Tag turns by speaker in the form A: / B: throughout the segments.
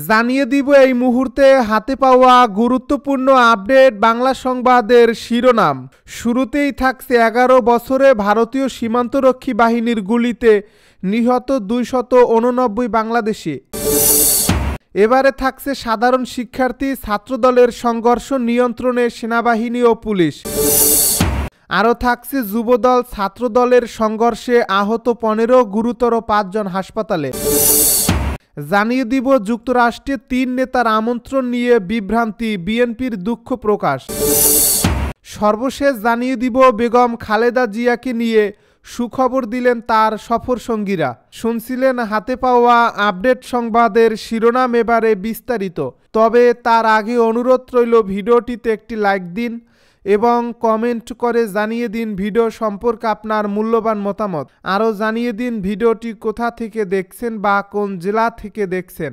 A: জানিয়ে দিব এই মুহূর্তে হাতে পাওয়া গুরুত্বপূর্ণ আপডেট বাংলা সংবাদের শিরোনাম। শুরুতেই থাকছে 11 বছরে ভারতীয় সীমান্তরক্ষী বাহিনীর গুলিতে নিহত 289 বাংলাদেশি। এবারে থাকছে সাধারণ শিক্ষার্থী ছাত্রদলের সংঘর্ষ নিয়ন্ত্রণে সেনাবাহিনী ও পুলিশ। আরও থাকছে যুবদল ছাত্রদলের সংঘর্ষে আহত 15, গুরুতর 5 জন হাসপাতালে। জানিয়ে দিব যুক্তরাষ্ট্রে 3 নেতার আমন্ত্রণ নিয়ে বিভ্রান্তি, বিএনপির দুঃখ প্রকাশ। সর্বশেষ জানিয়ে দিব বেগম খালেদা জিয়াকে নিয়ে সুখবর দিলেন তার সফর সঙ্গীরা। শুনছিলেন হাতে পাওয়া আপডেট সংবাদের শিরোনাম, এবারে বিস্তারিত। তবে তার আগে অনুরোধ রইল ভিডিওটিতে একটি লাইক দিন এবং কমেন্ট করে জানিয়ে দিন ভিডিও সম্পর্কে আপনার মূল্যবান মতামত। আরও জানিয়ে দিন ভিডিওটি কোথা থেকে দেখছেন বা কোন জেলা থেকে দেখছেন।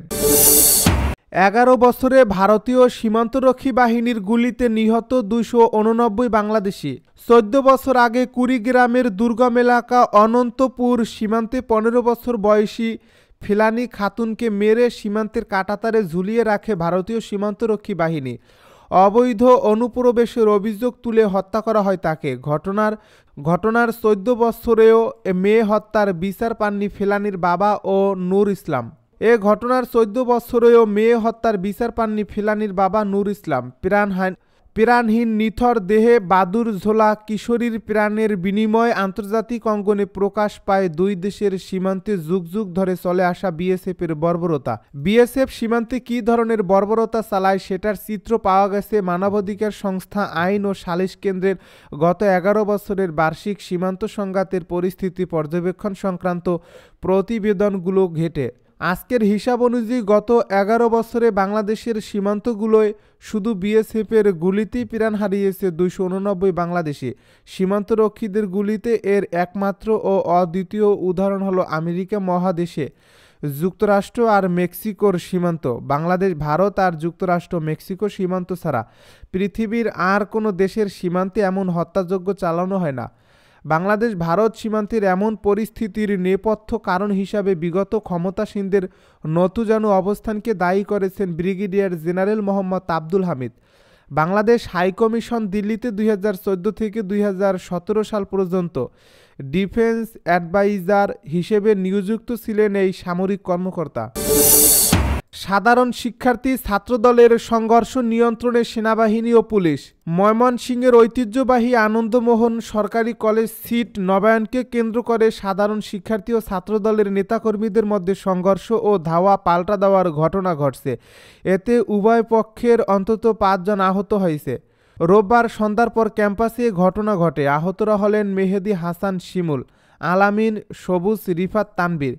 A: 11 বছরে ভারতীয় সীমান্তরক্ষী বাহিনীর গুলিতে নিহত 289 বাংলাদেশি। 14 বছর আগে কুড়িগ্রামের দুর্গম এলাকা অনন্তপুর সীমান্তে 15 বছর বয়সী ফিলানি খাতুনকে মেরে সীমান্তের কাঁটাতারে ঝুলিয়ে রাখে ভারতীয় সীমান্তরক্ষী বাহিনী। অবৈধ অনুপ্রবেশের অভিযোগ তুলে হত্যা করা হয় তাকে। ঘটনার 14 বছরেও মেয়ে হত্যার বিচার পাননি ফিলানির বাবা ও নূর ইসলাম। ঘটনার 14 বছরেও মেয়ে হত্যার বিচার পাননি ফিলানির বাবা নূর ইসলাম। প্রাণহীন নিথর দেহে বাদুর ঝোলা কিশোরীর প্রাণের বিনিময়ে আন্তর্জাতিক অঙ্গনে প্রকাশ পায় দুই দেশের সীমান্তে যুগ যুগ ধরে চলে আসা বিএসএফের বর্বরতা। বিএসএফ সীমান্তে কী ধরনের বর্বরতা চালায় সেটার চিত্র পাওয়া গেছে মানবাধিকার সংস্থা আইন ও সালিশ কেন্দ্রের গত 11 বছরের বার্ষিক সীমান্ত সংঘাতের পরিস্থিতি পর্যবেক্ষণ সংক্রান্ত প্রতিবেদনগুলো ঘেঁটে। আজকের হিসাব অনুযায়ী গত 11 বছরে বাংলাদেশের সীমান্তগুলোয় শুধু বিএসএফের গুলিতেই প্রাণ হারিয়েছে 289 বাংলাদেশি। সীমান্তরক্ষীদের গুলিতে এর একমাত্র ও অদ্বিতীয় উদাহরণ হলো আমেরিকা মহাদেশে যুক্তরাষ্ট্র আর মেক্সিকোর সীমান্ত। বাংলাদেশ, ভারত আর যুক্তরাষ্ট্র, মেক্সিকো সীমান্ত ছাড়া পৃথিবীর আর কোনো দেশের সীমান্তে এমন হত্যাযজ্ঞ চালানো হয় না। বাংলাদেশ ভারত সীমান্তের এমন পরিস্থিতির নেপথ্য কারণ হিসাবে বিগত ক্ষমতাসীনদের নতুজানু অবস্থানকে দায়ী করেছেন brigadier general Mohammad Abdul Hamid. Bangladesh high commission দিল্লিতে 2014 থেকে 2017 সাল পর্যন্ত ডিফেন্স অ্যাডভাইজার হিসেবে নিযুক্ত ছিলেন এই সামরিক কর্মকর্তা। সাধারণ শিক্ষার্থী ছাত্রদলের সংঘর্ষ নিয়ন্ত্রণে সেনাবাহিনী ও পুলিশ। ময়মনসিংহের ঐতিহ্যবাহী আনন্দমোহন সরকারি কলেজ সিট নবায়নকে কেন্দ্র করে সাধারণ শিক্ষার্থী ও ছাত্রদলের নেতাকর্মীদের মধ্যে সংঘর্ষ ও ধাওয়া পাল্টা দেওয়ার ঘটনা ঘটছে। এতে উভয় পক্ষের অন্তত 5 জন আহত হয়েছে। রোববার সন্ধ্যার পর ক্যাম্পাসে ঘটনা ঘটে। আহতরা হলেন মেহেদি হাসান শিমুল, আলামিন, সবুজ, রিফাত, তানবীর।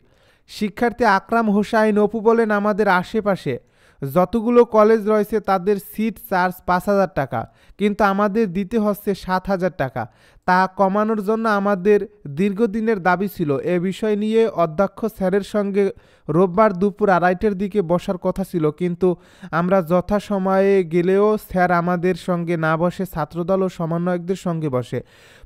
A: শিক্ষার্থী আকরাম হোসাইন অপু বলেন, আমাদের আশেপাশে যতগুলো কলেজ রয়েছে তাদের সিট চার্জ 5,000 টাকা, কিন্তু আমাদের দিতে হচ্ছে 7,000 টাকা। তা কমানোর জন্য আমাদের দীর্ঘদিনের দাবি ছিল। এ বিষয় নিয়ে অধ্যক্ষ স্যারের সঙ্গে রোববার দুপুর 2:30টার দিকে বসার কথা ছিল, কিন্তু আমরা যথাসময়ে গেলেও স্যার আমাদের সঙ্গে না বসে ছাত্রদল ও সমন্বয়কদের সঙ্গে বসে।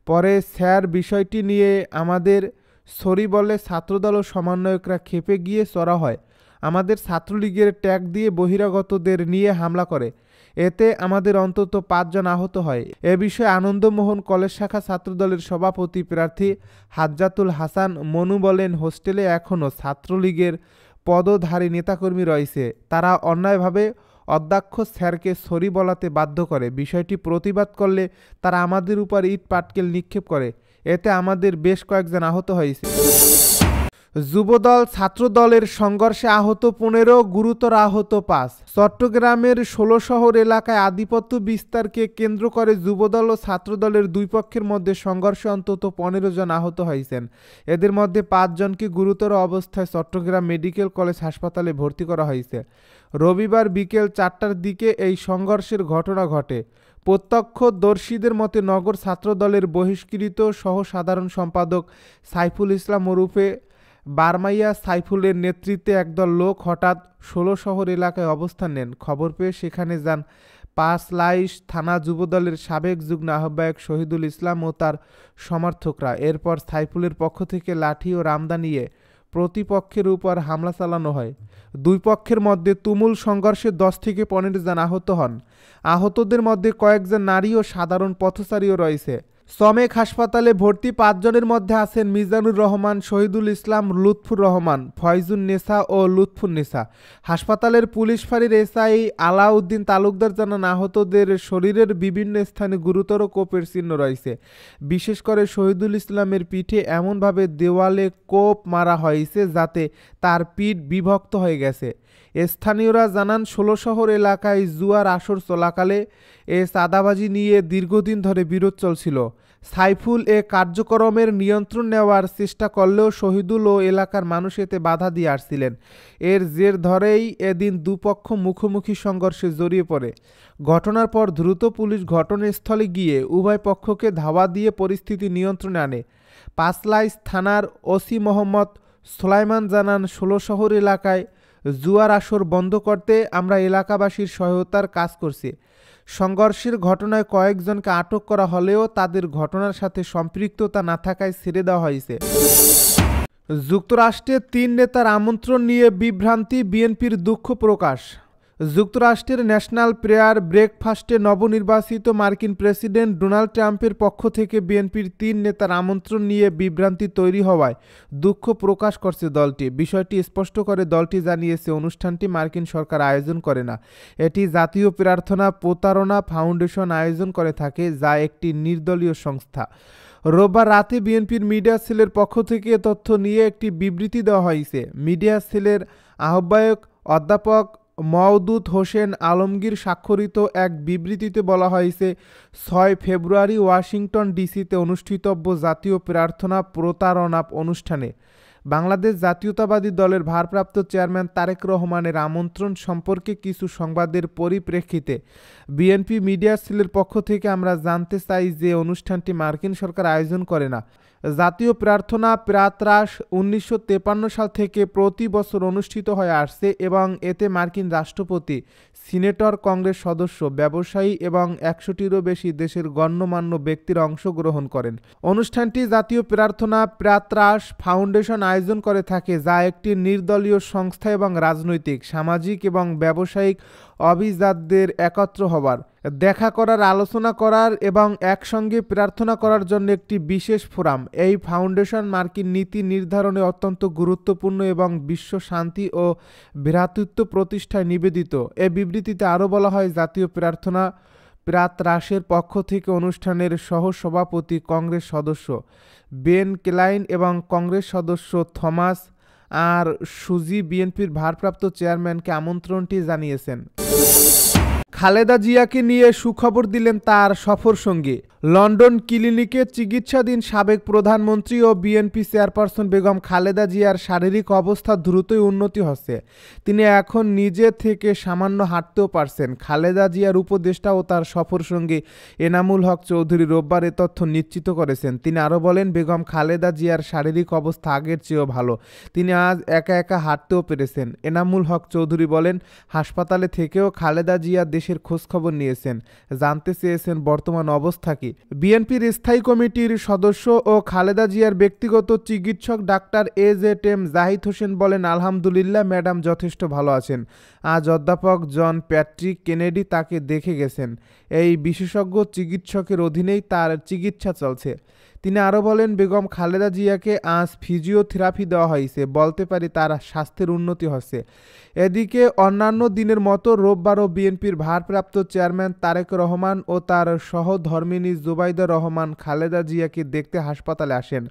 A: পরে স্যার বিষয়টি নিয়ে আমাদের সরি বলে ছাত্রদল ও সমন্বয়করা ক্ষেপে গিয়ে চড়া হয়। আমাদের ছাত্রলীগের ট্যাগ দিয়ে বহিরাগতদের নিয়ে হামলা করে। এতে আমাদের অন্তত 5 জন আহত হয়। এ বিষয়ে আনন্দমোহন কলেজ শাখা ছাত্রদলের সভাপতি প্রার্থী হাজ্জাতুল হাসান মনু বলেন, হোস্টেলে এখনও ছাত্রলীগের পদধারী নেতাকর্মী রয়েছে। তারা অন্যায়ভাবে অধ্যক্ষ স্যারকে সরি বলাতে বাধ্য করে। বিষয়টি প্রতিবাদ করলে তারা আমাদের উপর ইট পাটকেল নিক্ষেপ করে। এতে আমাদের বেশ কয়েকজন আহত হয়েছে। যুবদল ছাত্রদলের সংঘর্ষে আহত 15, গুরুতর আহত 5। চট্টগ্রামের 16 শহর এলাকায় আধিপত্য বিস্তারকে কেন্দ্র করে যুবদল ও ছাত্রদলের দুই পক্ষের মধ্যে সংঘর্ষে অন্তত 15 জন আহত হয়েছেন। এদের মধ্যে 5 জনকে গুরুতর অবস্থায় চট্টগ্রাম মেডিকেল কলেজ হাসপাতালে ভর্তি করা হয়েছে। রবিবার বিকেল 4টার দিকে এই সংঘর্ষের ঘটনা ঘটে। প্রত্যক্ষদর্শীদের মতে নগর ছাত্রদলের বহিষ্কৃত সহ সাধারণ সম্পাদক সাইফুল ইসলাম ওরফে বারমাইয়া সাইফুলের নেতৃত্বে একদল লোক হঠাৎ 16 শহর এলাকায় অবস্থান নেন। খবর পেয়ে সেখানে যান পাঁচলাইশ থানা যুবদলের সাবেক যুগ্ম আহ্বায়ক শহীদুল ইসলাম ও তার সমর্থকরা। এরপর সাইফুলের পক্ষ থেকে লাঠি ও রামদা নিয়ে প্রতিপক্ষের উপর হামলা চালানো হয়। দুই পক্ষের মধ্যে তুমুল সংঘর্ষে 10 থেকে 15 জন আহত হন। আহতদের মধ্যে কয়েকজন নারী ও সাধারণ পথচারীও রয়েছে। চমেক হাসপাতালে ভর্তি 5 জনের মধ্যে আছেন মিজানুর রহমান, শহীদুল ইসলাম, লুৎফুর রহমান, ফয়জুন নেসা ও লুৎফুন নেসা। হাসপাতালের পুলিশ ফাঁড়ির এসআই আলাউদ্দিন তালুকদার জানান, আহতদের শরীরের বিভিন্ন স্থানে গুরুতর কোপের চিহ্ন রয়েছে। বিশেষ করে শহীদুল ইসলামের পিঠে এমনভাবে দেওয়ালে কোপ মারা হয়েছে যাতে তার পিঠ বিভক্ত হয়ে গেছে। স্থানীয়রা জানান, 16 শহর এলাকায় জুয়ার আসর চলাকালে চাঁদাবাজি নিয়ে দীর্ঘদিন ধরে বিরোধ চলছিল। সাইফুল এ কার্যক্রমের নিয়ন্ত্রণ নেওয়ার চেষ্টা করলেও শহীদুল ও এলাকার মানুষ এতে বাধা দিয়ে আসছিলেন। এর জের ধরেই এদিন দুপক্ষ মুখোমুখি সংঘর্ষে জড়িয়ে পড়ে। ঘটনার পর দ্রুত পুলিশ ঘটনাস্থলে গিয়ে উভয় পক্ষকে ধাওয়া দিয়ে পরিস্থিতি নিয়ন্ত্রণে আনে। পাঁচলাইশ থানার ওসি মোহাম্মদ সোলাইমান জানান, 16 শহর এলাকায় জুয়ার আসর বন্ধ করতে আমরা এলাকাবাসীর সহায়তার কাজ করছি। সংঘর্ষের ঘটনায় কয়েকজনকে আটক করা হলেও তাদের ঘটনার সাথে সম্পৃক্ততা না থাকায় ছেড়ে দেওয়া হয়েছে। যুক্তরাষ্ট্রের 3 নেতার আমন্ত্রণ নিয়ে বিভ্রান্তি, বিএনপির দুঃখ প্রকাশ। যুক্তরাষ্ট্রের ন্যাশনাল প্রেয়ার ব্রেকফাস্টে নবনির্বাচিত মার্কিন প্রেসিডেন্ট ডোনাল্ড ট্রাম্পের পক্ষ থেকে বিএনপির 3 নেতার আমন্ত্রণ নিয়ে বিভ্রান্তি তৈরি হওয়ায় দুঃখ প্রকাশ করছে দলটি। বিষয়টি স্পষ্ট করে দলটি জানিয়েছে, অনুষ্ঠানটি মার্কিন সরকার আয়োজন করে না, এটি জাতীয় প্রার্থনা প্রতারণা ফাউন্ডেশন আয়োজন করে থাকে, যা একটি নির্দলীয় সংস্থা। রোববার রাতে বিএনপির মিডিয়া সেলের পক্ষ থেকে এ তথ্য নিয়ে একটি বিবৃতি দেওয়া হয়েছে। মিডিয়া সেলের আহ্বায়ক অধ্যাপক মওদুদ হোসেন আলমগীর স্বাক্ষরিত এক বিবৃতিতে বলা হয়েছে, 6 ফেব্রুয়ারি ওয়াশিংটন ডিসিতে অনুষ্ঠিতব্য জাতীয় প্রার্থনা প্রতারণা অনুষ্ঠানে বাংলাদেশ জাতীয়তাবাদী দলের ভারপ্রাপ্ত চেয়ারম্যান তারেক রহমানের আমন্ত্রণ সম্পর্কে কিছু সংবাদের পরিপ্রেক্ষিতে বিএনপি মিডিয়া সেলের পক্ষ থেকে আমরা জানতে চাই যে অনুষ্ঠানটি মার্কিন সরকার আয়োজন করে না। জাতীয় প্রার্থনা প্রাতরাশ 1953 সাল থেকে প্রতি বছর অনুষ্ঠিত হয়ে আসছে এবং এতে মার্কিন রাষ্ট্রপতি, সিনেটর, কংগ্রেস সদস্য, ব্যবসায়ী এবং 100টিরও বেশি দেশের গণ্যমান্য ব্যক্তিরা অংশগ্রহণ করেন। অনুষ্ঠানটি জাতীয় প্রার্থনা প্রাতরাশ ফাউন্ডেশন আয়োজন করে থাকে, যা একটি নির্দলীয় সংস্থা এবং রাজনৈতিক, সামাজিক এবং ব্যবসায়িক অভিজাতদের একত্র হবার, দেখা করার, আলোচনা করার এবং একসঙ্গে প্রার্থনা করার জন্য একটি বিশেষ ফোরাম। এই ফাউন্ডেশন মার্কিন নীতি নির্ধারণে অত্যন্ত গুরুত্বপূর্ণ এবং বিশ্ব শান্তি ও ভ্রাতৃত্ব প্রতিষ্ঠায় নিবেদিত। এ বিবৃতিতে আরও বলা হয়, জাতীয় প্রার্থনা প্রাতরাশের পক্ষ থেকে অনুষ্ঠানের সহ-সভাপতি কংগ্রেস সদস্য বেন ক্লাইন এবং কংগ্রেস সদস্য থমাস আর সুজি বিএনপির ভারপ্রাপ্ত চেয়ারম্যানকে আমন্ত্রণটি জানিয়েছেন। খালেদা জিয়াকে নিয়ে সুখবর দিলেন তার সফরসঙ্গী। লন্ডন ক্লিনিকে চিকিৎসাধীন সাবেক প্রধানমন্ত্রী ও বিএনপি চেয়ারপারসন বেগম খালেদা জিয়ার শারীরিক অবস্থা দ্রুতই উন্নতি হচ্ছে। তিনি এখন নিজে থেকে সামান্য হাঁটতেও পারছেন। খালেদা জিয়ার উপদেষ্টা ও তার সফরসঙ্গী এনামুল হক চৌধুরী রোববার এ তথ্য নিশ্চিত করেছেন। তিনি আরও বলেন, বেগম খালেদা জিয়ার শারীরিক অবস্থা আগের চেয়েও ভালো। তিনি আজ একা একা হাঁটতেও পেরেছেন। এনামুল হক চৌধুরী বলেন, হাসপাতালে থেকেও খালেদা জিয়া দেশের খোঁজখবর নিয়েছেন, জানতে চেয়েছেন বর্তমান অবস্থা কি। বিএনপির স্থায়ী কমিটির সদস্য ও খালেদা জিয়ার ব্যক্তিগত চিকিৎসক ডাক্তার এজেএম জাহিদ হোসেন বলেন, আলহামদুলিল্লাহ ম্যাডাম যথেষ্ট ভালো আছেন। আজ অধ্যাপক জন প্যাট্রিক কেনেডি তাকে দেখে গেছেন। এই বিশেষজ্ঞ চিকিৎসকের অধীনেই তার চিকিৎসা চলছে। তিনি আরও বলেন, বেগম খালেদা জিয়াকে আজ ফিজিওথেরাপি দেওয়া হয়েছে, বলতে পারি তার স্বাস্থ্যের উন্নতি হচ্ছে। এদিকে অন্যান্য দিনের মতো রোববারও বিএনপির ভারপ্রাপ্ত চেয়ারম্যান তারেক রহমান ও তার সহধর্মিণী জুবাইদা রহমান খালেদা জিয়াকে দেখতে হাসপাতালে আসেন।